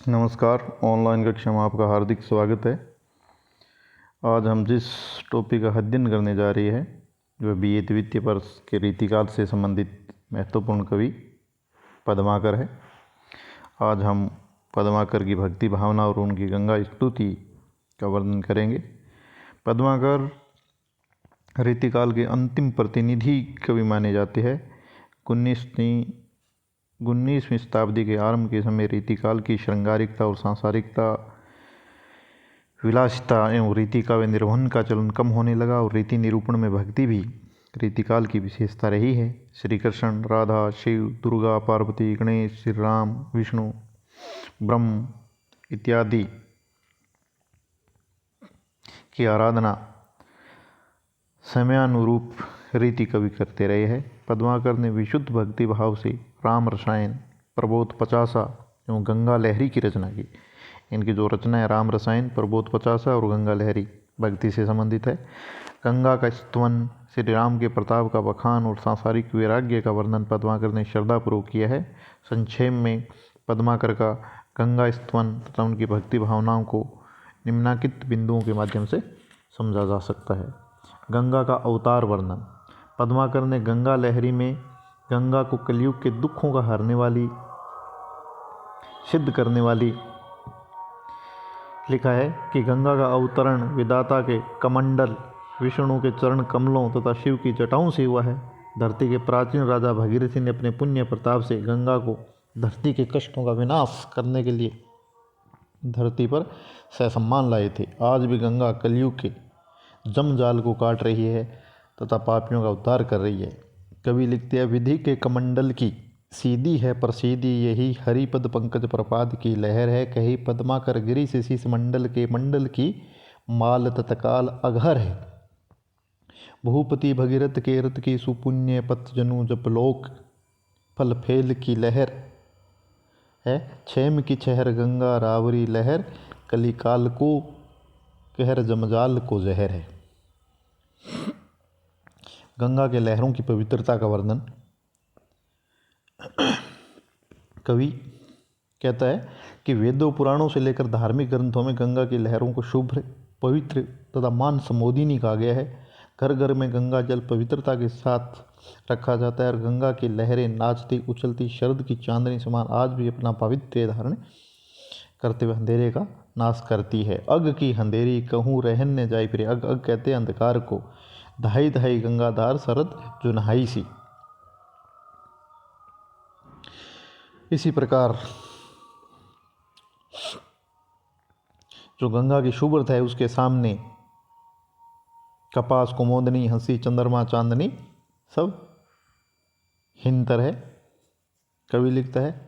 नमस्कार। ऑनलाइन कक्षा में आपका हार्दिक स्वागत है। आज हम जिस टॉपिक का अध्ययन करने जा रही है वह बीए द्वितीय वर्ष के रीतिकाल से संबंधित महत्वपूर्ण कवि पद्माकर है। आज हम पद्माकर की भक्ति भावना और उनकी गंगा स्तुति का वर्णन करेंगे। पद्माकर रीतिकाल के अंतिम प्रतिनिधि कवि माने जाते हैं। 19वीं शताब्दी के आरंभ के समय रीतिकाल की श्रृंगारिकता और सांसारिकता, विलासिता एवं रीति काव्य निर्वहन का चलन कम होने लगा और रीति निरूपण में भक्ति भी रीतिकाल की विशेषता रही है। श्री कृष्ण, राधा, शिव, दुर्गा, पार्वती, गणेश, श्री राम, विष्णु, ब्रह्म इत्यादि की आराधना समयानुरूप रीति कवि करते रहे हैं। पद्माकर ने विशुद्ध भक्ति भाव से राम रसायन, प्रबोध पचासा एवं गंगा लहरी की रचना की। इनकी जो रचना है राम रसायन, प्रबोध पचासा और गंगा लहरी भक्ति से संबंधित है। गंगा का स्तवन, श्री राम के प्रताप का बखान और सांसारिक वैराग्य का वर्णन पद्माकर ने श्रद्धापूर्वक किया है। संक्षेप में पद्माकर का गंगा स्तवन तथा उनकी भक्ति भावनाओं को निम्नलिखित बिंदुओं के माध्यम से समझा जा सकता है। गंगा का अवतार वर्णन। पद्माकर ने गंगा लहरी में गंगा को कलयुग के दुखों का हरने वाली, सिद्ध करने वाली लिखा है कि गंगा का अवतरण विधाता के कमंडल, विष्णु के चरण कमलों तथा शिव की जटाओं से हुआ है। धरती के प्राचीन राजा भगीरथी ने अपने पुण्य प्रताप से गंगा को धरती के कष्टों का विनाश करने के लिए धरती पर सहसम्मान लाए थे। आज भी गंगा कलयुग के जमजाल को काट रही है तथा पापियों का उद्धार कर रही है। कवि लिखते हैं, विधि के कमंडल की सीधी है प्रसीदी, यही हरिपद पंकज प्रपाद की लहर है। कही पद्माकर गिरी से शीश मंडल के मंडल की माल तत्काल अघर है। भूपति भगीरथ के रथ की सुपुण्य पथ जनु जपलोक फल फेल की लहर है। क्षेम की छहर गंगा रावरी लहर, कलिकाल को कहर जमजाल को जहर है। गंगा के लहरों की पवित्रता का वर्णन। कवि कहता है कि वेदों पुराणों से लेकर धार्मिक ग्रंथों में गंगा की लहरों को शुभ्र, पवित्र तथा मान समोदिनी कहा गया है। घर घर में गंगा जल पवित्रता के साथ रखा जाता है और गंगा की लहरें नाचती उछलती शरद की चांदनी समान आज भी अपना पावित्र्य धारण करते हुए अंधेरे का नाश करती है। अग की अंधेरी कहूँ रहन न जाई फिरे। अग अग कहते हैं अंधकार को। दहाई दहाई गंगाधार शरद जो नहाई सी। इसी प्रकार जो गंगा की शुभ्रत है उसके सामने कपास, कुमोदनी, हंसी, चंद्रमा, चांदनी सब हिंतर है। कवि लिखता है,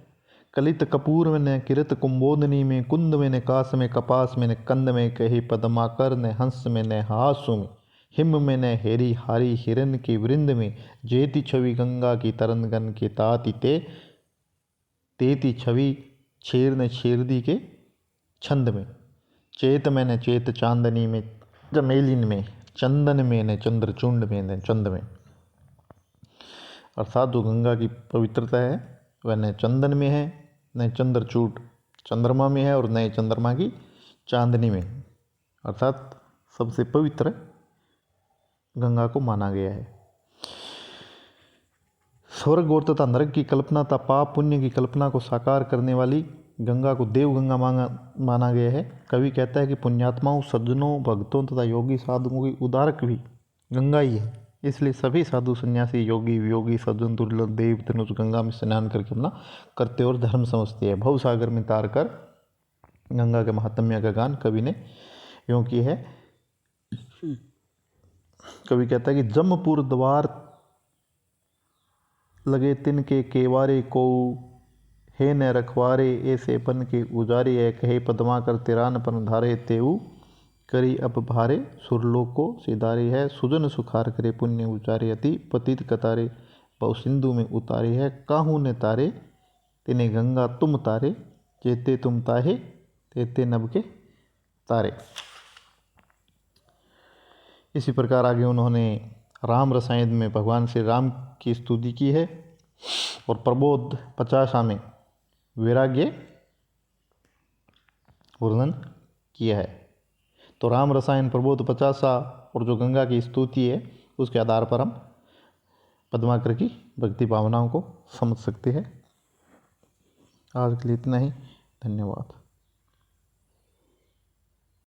कलित कपूर में न किरत कुंबोदनी में, कुंद में न कास में, कपास में न कंद में, कही पद्माकर न हंस में न हासु में, हिम में न हेरी हारी हिरन की वृंद में, जेति छवि गंगा की तरनगन के ताति ते, तेति छवि छेर न छेरदी के छंद में, चेत में न चेत चांदनी में, चमेलिन में, चंदन में न चंद्रचूंड में न चंद में। अर्थात जो गंगा की पवित्रता है वह न चंदन में है, न चंद्रचूड चंद्रमा में है और न चंद्रमा की चांदनी में। अर्थात सबसे पवित्र गंगा को माना गया है। स्वर्ग और तथा नरक की कल्पना तथा पाप पुण्य की कल्पना को साकार करने वाली गंगा को देव गंगा माना गया है। कवि कहता है कि पुण्यात्माओं, सज्जनों, भक्तों तथा योगी साधुओं की उदारक भी गंगा ही है। इसलिए सभी साधु, सन्यासी, योगी, वियोगी, सज्जन, दुर्लभ, देव धनुष गंगा में स्नान करके अपना करते और धर्म समझते हैं। भव सागर में तार कर गंगा के महात्म्य का गान कवि ने यूँ की है। कवि कहता है कि जमपुर द्वार लगे तिनके केवारे को, हे न रखवारे ऐसे पन के उजारे है। कहे पद्माकर तिरान पन धारे तेऊ, करी अब भारे सुरलोक को सिधारे है। सुजन सुखार करे पुण्य उचारे, अति पतित कतारे बहु सिंधु में उतारे है। काहू ने तारे तिने गंगा तुम तारे, जेते तुम ताहे तेते नभ के तारे। इसी प्रकार आगे उन्होंने राम रसायन में भगवान श्री राम की स्तुति की है और प्रबोध पचासा में वैराग्य वर्णन किया है। तो राम रसायन प्रबोध 50 और जो गंगा की स्तुति है उसके आधार पर हम पद्माकर की भक्ति भावनाओं को समझ सकते हैं। आज के लिए इतना ही, धन्यवाद।